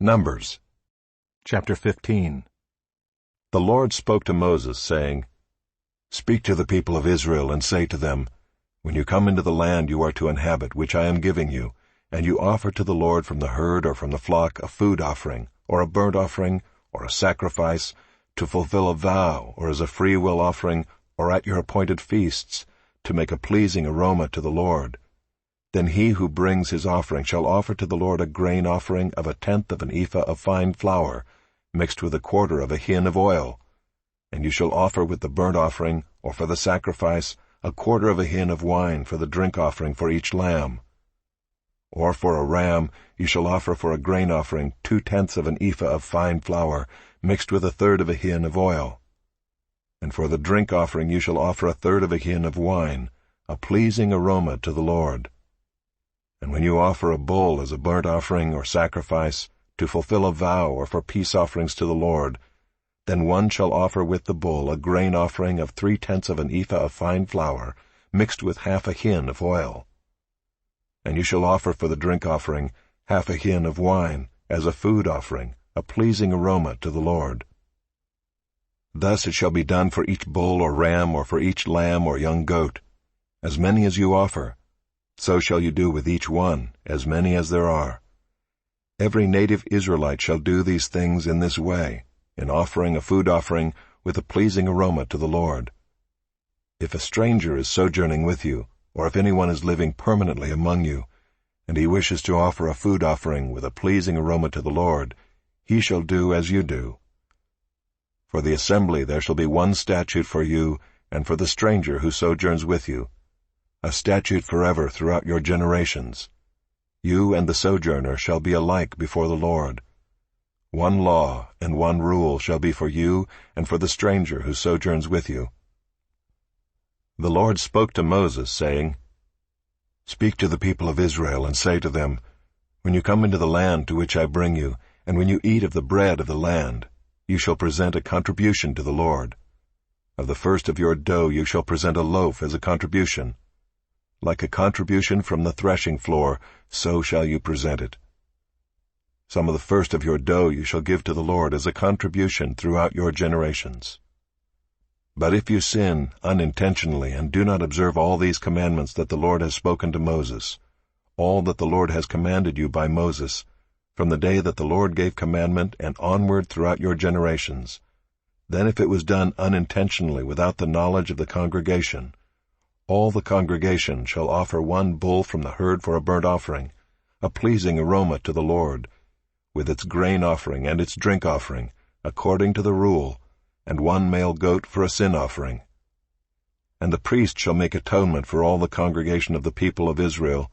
Numbers chapter 15. The Lord spoke to Moses, saying, Speak to the people of Israel, and say to them, When you come into the land you are to inhabit, which I am giving you, and you offer to the Lord from the herd or from the flock a food offering, or a burnt offering, or a sacrifice, to fulfill a vow, or as a free-will offering, or at your appointed feasts, to make a pleasing aroma to the Lord, then he who brings his offering shall offer to the Lord a grain offering of 1/10 of an ephah of fine flour, mixed with 1/4 of a hin of oil. And you shall offer with the burnt offering, or for the sacrifice, 1/4 of a hin of wine for the drink offering for each lamb. Or for a ram you shall offer for a grain offering 2/10 of an ephah of fine flour, mixed with 1/3 of a hin of oil. And for the drink offering you shall offer 1/3 of a hin of wine, a pleasing aroma to the Lord. And when you offer a bull as a burnt offering or sacrifice, to fulfill a vow or for peace offerings to the Lord, then one shall offer with the bull a grain offering of 3/10 of an ephah of fine flour, mixed with 1/2 a hin of oil. And you shall offer for the drink offering 1/2 a hin of wine, as a food offering, a pleasing aroma to the Lord. Thus it shall be done for each bull or ram, or for each lamb or young goat. As many as you offer, so shall you do with each one, as many as there are. Every native Israelite shall do these things in this way, in offering a food offering with a pleasing aroma to the Lord. If a stranger is sojourning with you, or if anyone is living permanently among you, and he wishes to offer a food offering with a pleasing aroma to the Lord, he shall do as you do. For the assembly there shall be one statute for you and for the stranger who sojourns with you, a statute forever throughout your generations. You and the sojourner shall be alike before the Lord. One law and one rule shall be for you and for the stranger who sojourns with you. The Lord spoke to Moses, saying, Speak to the people of Israel, and say to them, When you come into the land to which I bring you, and when you eat of the bread of the land, you shall present a contribution to the Lord. Of the first of your dough you shall present a loaf as a contribution. Like a contribution from the threshing floor, so shall you present it. Some of the first of your dough you shall give to the Lord as a contribution throughout your generations. But if you sin unintentionally and do not observe all these commandments that the Lord has spoken to Moses, all that the Lord has commanded you by Moses, from the day that the Lord gave commandment and onward throughout your generations, then if it was done unintentionally without the knowledge of the congregation, all the congregation shall offer one bull from the herd for a burnt offering, a pleasing aroma to the Lord, with its grain offering and its drink offering, according to the rule, and one male goat for a sin offering. And the priest shall make atonement for all the congregation of the people of Israel,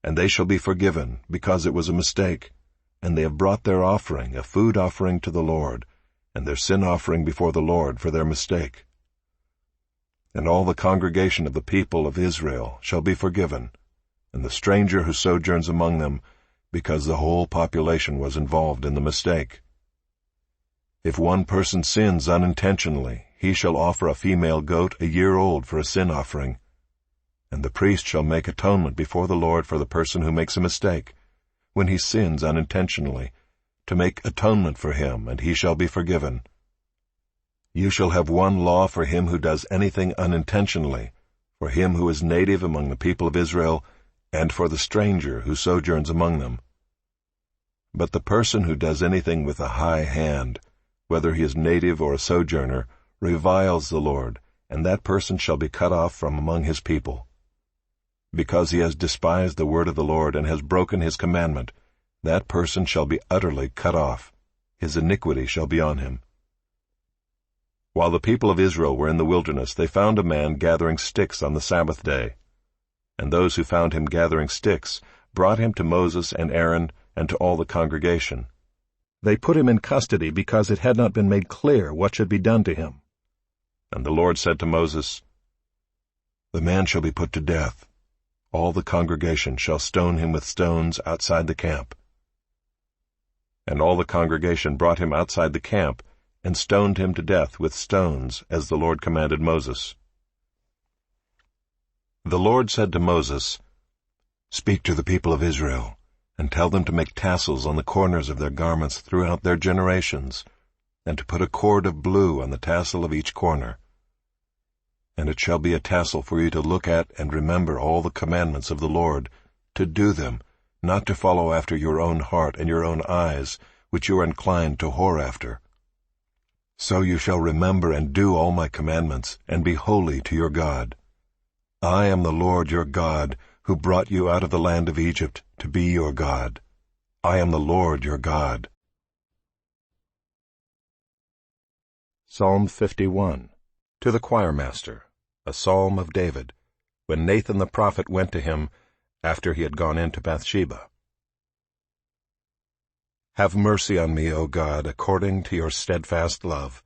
and they shall be forgiven, because it was a mistake, and they have brought their offering, a food offering to the Lord, and their sin offering before the Lord for their mistake. And all the congregation of the people of Israel shall be forgiven, and the stranger who sojourns among them, because the whole population was involved in the mistake. If one person sins unintentionally, he shall offer a female goat 1 year old for a sin offering, and the priest shall make atonement before the Lord for the person who makes a mistake, when he sins unintentionally, to make atonement for him, and he shall be forgiven. You shall have one law for him who does anything unintentionally, for him who is native among the people of Israel, and for the stranger who sojourns among them. But the person who does anything with a high hand, whether he is native or a sojourner, reviles the Lord, and that person shall be cut off from among his people. Because he has despised the word of the Lord and has broken his commandment, that person shall be utterly cut off. His iniquity shall be on him. While the people of Israel were in the wilderness, they found a man gathering sticks on the Sabbath day. And those who found him gathering sticks brought him to Moses and Aaron and to all the congregation. They put him in custody because it had not been made clear what should be done to him. And the Lord said to Moses, The man shall be put to death. All the congregation shall stone him with stones outside the camp. And all the congregation brought him outside the camp, and stoned him to death with stones, as the Lord commanded Moses. The Lord said to Moses, Speak to the people of Israel, and tell them to make tassels on the corners of their garments throughout their generations, and to put a cord of blue on the tassel of each corner. And it shall be a tassel for you to look at and remember all the commandments of the Lord, to do them, not to follow after your own heart and your own eyes, which you are inclined to whore after. So you shall remember and do all my commandments, and be holy to your God. I am the Lord your God, who brought you out of the land of Egypt to be your God. I am the Lord your God. Psalm 51. To the choirmaster, a psalm of David, when Nathan the prophet went to him after he had gone into Bathsheba. Have mercy on me, O God, according to your steadfast love.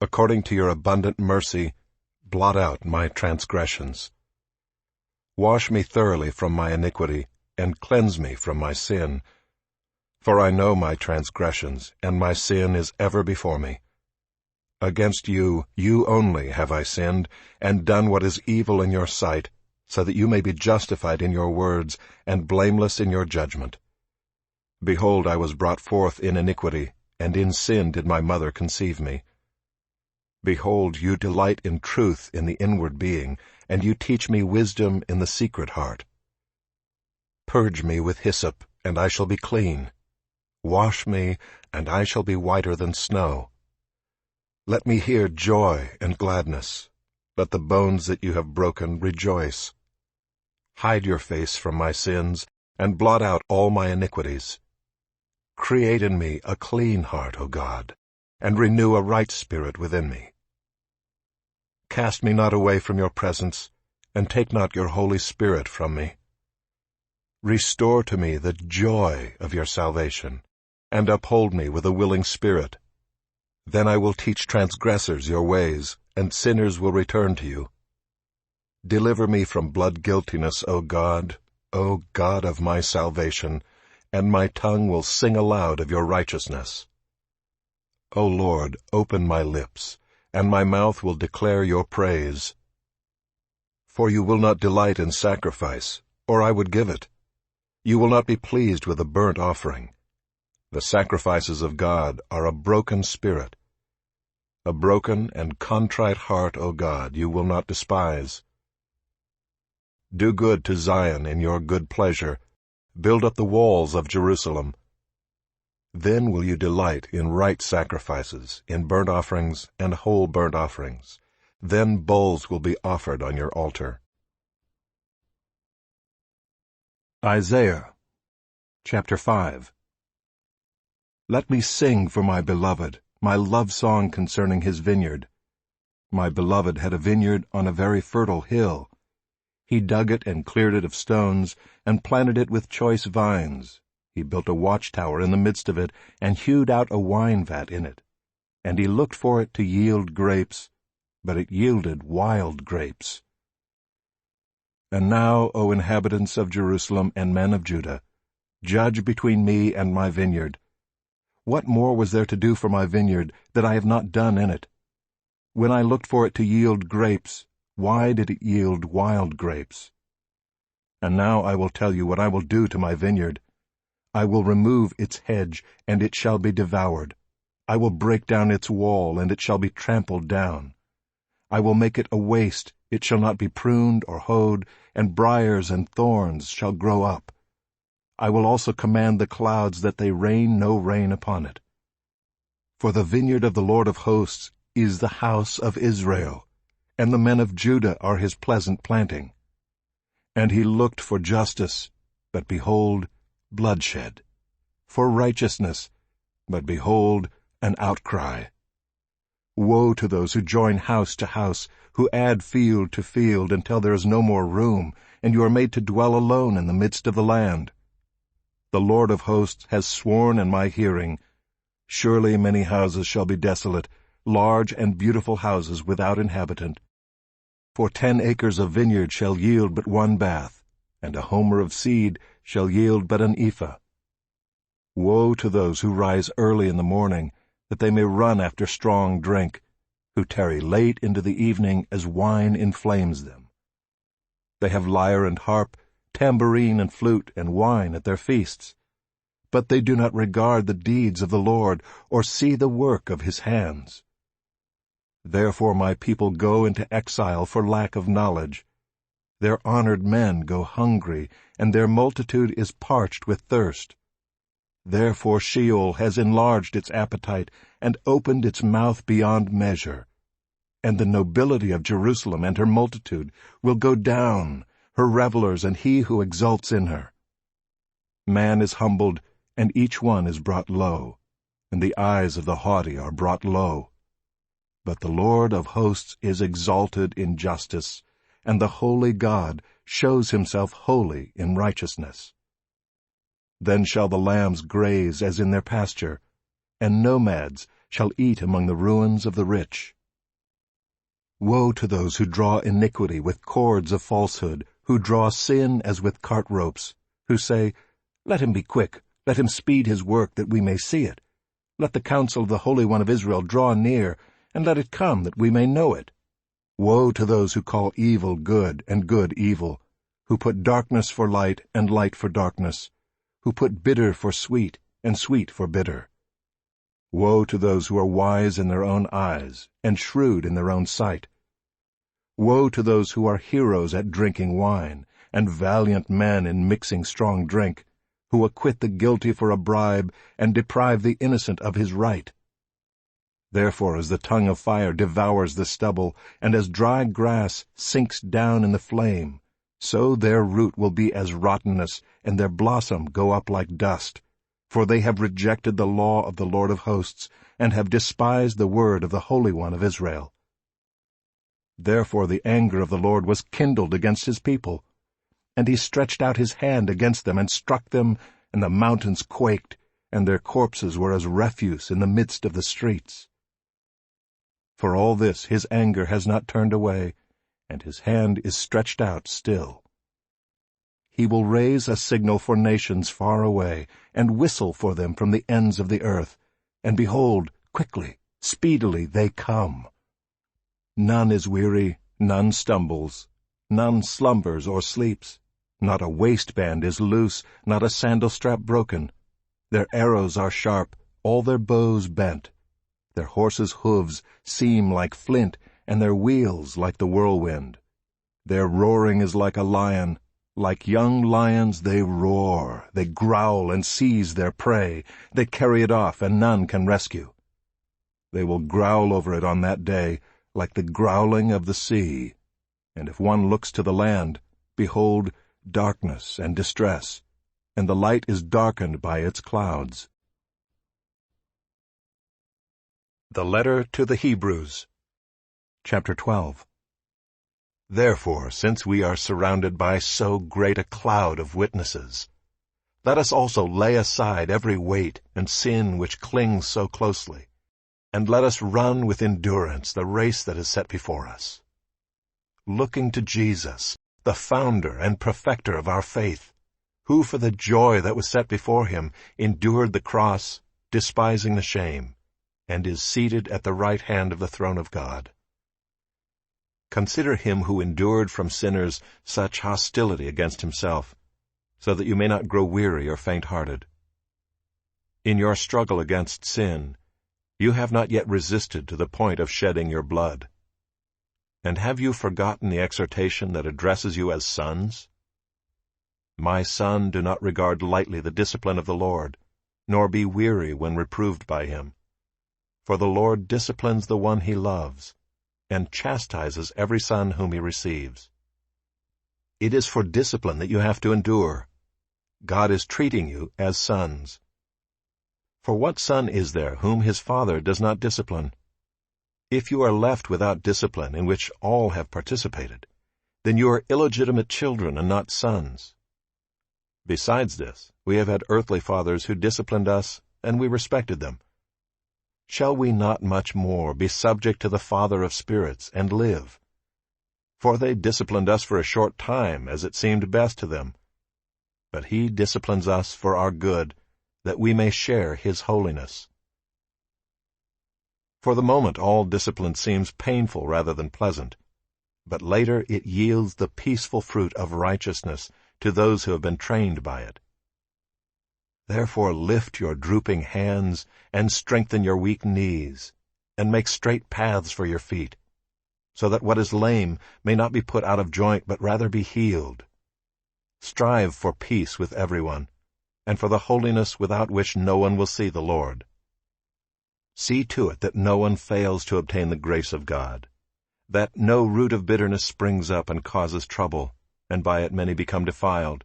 According to your abundant mercy, blot out my transgressions. Wash me thoroughly from my iniquity, and cleanse me from my sin. For I know my transgressions, and my sin is ever before me. Against you, you only, have I sinned, and done what is evil in your sight, so that you may be justified in your words, and blameless in your judgment. Behold, I was brought forth in iniquity, and in sin did my mother conceive me. Behold, you delight in truth in the inward being, and you teach me wisdom in the secret heart. Purge me with hyssop, and I shall be clean. Wash me, and I shall be whiter than snow. Let me hear joy and gladness. Let the bones that you have broken rejoice. Hide your face from my sins, and blot out all my iniquities. Create in me a clean heart, O God, and renew a right spirit within me. Cast me not away from your presence, and take not your Holy Spirit from me. Restore to me the joy of your salvation, and uphold me with a willing spirit. Then I will teach transgressors your ways, and sinners will return to you. Deliver me from blood guiltiness, O God of my salvation, and my tongue will sing aloud of your righteousness. O Lord, open my lips, and my mouth will declare your praise. For you will not delight in sacrifice, or I would give it. You will not be pleased with a burnt offering. The sacrifices of God are a broken spirit. A broken and contrite heart, O God, you will not despise. Do good to Zion in your good pleasure. Build up the walls of Jerusalem. Then will you delight in right sacrifices, in burnt offerings and whole burnt offerings. Then bulls will be offered on your altar. Isaiah chapter 5. Let me sing for my beloved, my love song concerning his vineyard. My beloved had a vineyard on a very fertile hill. He dug it and cleared it of stones, and planted it with choice vines. He built a watchtower in the midst of it, and hewed out a wine vat in it. And he looked for it to yield grapes, but it yielded wild grapes. And now, O inhabitants of Jerusalem and men of Judah, judge between me and my vineyard. What more was there to do for my vineyard that I have not done in it? When I looked for it to yield grapes, why did it yield wild grapes? And now I will tell you what I will do to my vineyard. I will remove its hedge, and it shall be devoured. I will break down its wall, and it shall be trampled down. I will make it a waste, it shall not be pruned or hoed, and briars and thorns shall grow up. I will also command the clouds that they rain no rain upon it. For the vineyard of the Lord of hosts is the house of Israel, and the men of Judah are his pleasant planting. And he looked for justice, but behold, bloodshed; for righteousness, but behold, an outcry. Woe to those who join house to house, who add field to field until there is no more room, and you are made to dwell alone in the midst of the land. The Lord of hosts has sworn in my hearing, surely many houses shall be desolate, large and beautiful houses without inhabitant. For 10 acres of vineyard shall yield but 1 bath, and a homer of seed shall yield but an ephah. Woe to those who rise early in the morning, that they may run after strong drink, who tarry late into the evening as wine inflames them. They have lyre and harp, tambourine and flute and wine at their feasts. but they do not regard the deeds of the Lord, or see the work of his hands. Therefore my people go into exile for lack of knowledge. Their honored men go hungry, and their multitude is parched with thirst. Therefore Sheol has enlarged its appetite, and opened its mouth beyond measure. And the nobility of Jerusalem and her multitude will go down, her revelers and he who exults in her. Man is humbled, and each one is brought low, and the eyes of the haughty are brought low. But the Lord of hosts is exalted in justice, and the holy God shows himself holy in righteousness. Then shall the lambs graze as in their pasture, and nomads shall eat among the ruins of the rich. Woe to those who draw iniquity with cords of falsehood, who draw sin as with cart ropes, who say, "Let him be quick, let him speed his work that we may see it. Let the counsel of the Holy One of Israel draw near, and let it come that we may know it." Woe to those who call evil good and good evil, who put darkness for light and light for darkness, who put bitter for sweet and sweet for bitter. Woe to those who are wise in their own eyes and shrewd in their own sight. Woe to those who are heroes at drinking wine, and valiant men in mixing strong drink, who acquit the guilty for a bribe and deprive the innocent of his right. Therefore as the tongue of fire devours the stubble, and as dry grass sinks down in the flame, so their root will be as rottenness, and their blossom go up like dust. For they have rejected the law of the Lord of hosts, and have despised the word of the Holy One of Israel. Therefore the anger of the Lord was kindled against his people, and he stretched out his hand against them and struck them, and the mountains quaked, and their corpses were as refuse in the midst of the streets. For all this his anger has not turned away, and his hand is stretched out still. He will raise a signal for nations far away, and whistle for them from the ends of the earth. And behold, quickly, speedily they come. None is weary, none stumbles, none slumbers or sleeps. Not a waistband is loose, not a sandal strap broken. Their arrows are sharp, all their bows bent. Their horses' hooves seem like flint, and their wheels like the whirlwind. Their roaring is like a lion. Like young lions they roar, they growl and seize their prey. They carry it off, and none can rescue. They will growl over it on that day, like the growling of the sea. And if one looks to the land, behold, darkness and distress, and the light is darkened by its clouds. The Letter to the Hebrews, Chapter 12. Therefore, since we are surrounded by so great a cloud of witnesses, let us also lay aside every weight and sin which clings so closely, and let us run with endurance the race that is set before us, looking to Jesus, the founder and perfecter of our faith, who for the joy that was set before him endured the cross, despising the shame, and is seated at the right hand of the throne of God. Consider him who endured from sinners such hostility against himself, so that you may not grow weary or faint-hearted. In your struggle against sin, you have not yet resisted to the point of shedding your blood. And have you forgotten the exhortation that addresses you as sons? My son, do not regard lightly the discipline of the Lord, nor be weary when reproved by him. For the Lord disciplines the one he loves, and chastises every son whom he receives. It is for discipline that you have to endure. God is treating you as sons. For what son is there whom his father does not discipline? If you are left without discipline in which all have participated, then you are illegitimate children and not sons. Besides this, we have had earthly fathers who disciplined us, and we respected them. Shall we not much more be subject to the Father of spirits and live? For they disciplined us for a short time, as it seemed best to them. But he disciplines us for our good, that we may share his holiness. For the moment all discipline seems painful rather than pleasant, but later it yields the peaceful fruit of righteousness to those who have been trained by it. Therefore lift your drooping hands, and strengthen your weak knees, and make straight paths for your feet, so that what is lame may not be put out of joint, but rather be healed. Strive for peace with everyone, and for the holiness without which no one will see the Lord. See to it that no one fails to obtain the grace of God, that no root of bitterness springs up and causes trouble, and by it many become defiled,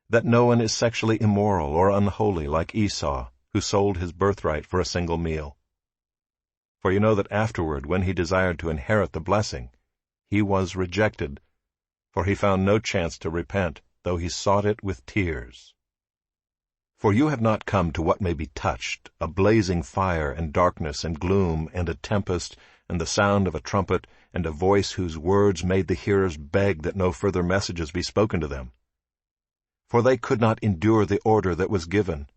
that no one is sexually immoral or unholy like Esau, who sold his birthright for a single meal. For you know that afterward, when he desired to inherit the blessing, he was rejected, for he found no chance to repent, though he sought it with tears. For you have not come to what may be touched, a blazing fire and darkness and gloom and a tempest and the sound of a trumpet and a voice whose words made the hearers beg that no further messages be spoken to them. For they could not endure the order that was given.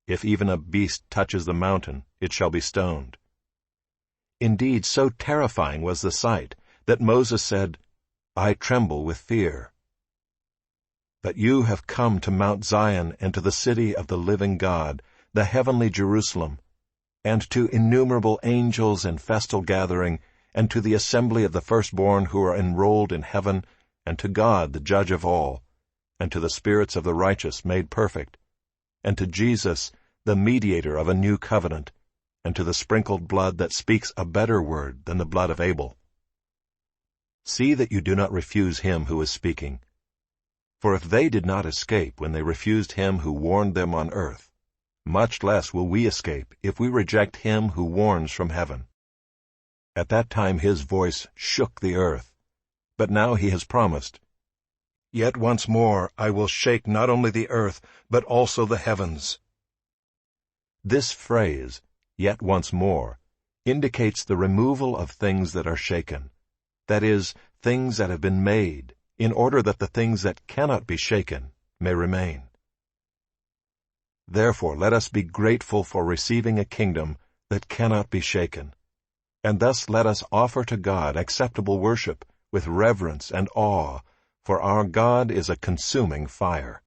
If even a beast touches the mountain, it shall be stoned. Indeed, so terrifying was the sight that Moses said, I tremble with fear. But you have come to Mount Zion and to the city of the living God, the heavenly Jerusalem, and to innumerable angels in festal gathering, and to the assembly of the firstborn who are enrolled in heaven, and to God the judge of all, and to the spirits of the righteous made perfect, and to Jesus, the mediator of a new covenant, and to the sprinkled blood that speaks a better word than the blood of Abel. See that you do not refuse him who is speaking. For if they did not escape when they refused him who warned them on earth, much less will we escape if we reject him who warns from heaven. At that time his voice shook the earth, but now he has promised, Yet once more I will shake not only the earth, but also the heavens. This phrase, yet once more, indicates the removal of things that are shaken, that is, things that have been made, in order that the things that cannot be shaken may remain. Therefore let us be grateful for receiving a kingdom that cannot be shaken, and thus let us offer to God acceptable worship with reverence and awe, for our God is a consuming fire.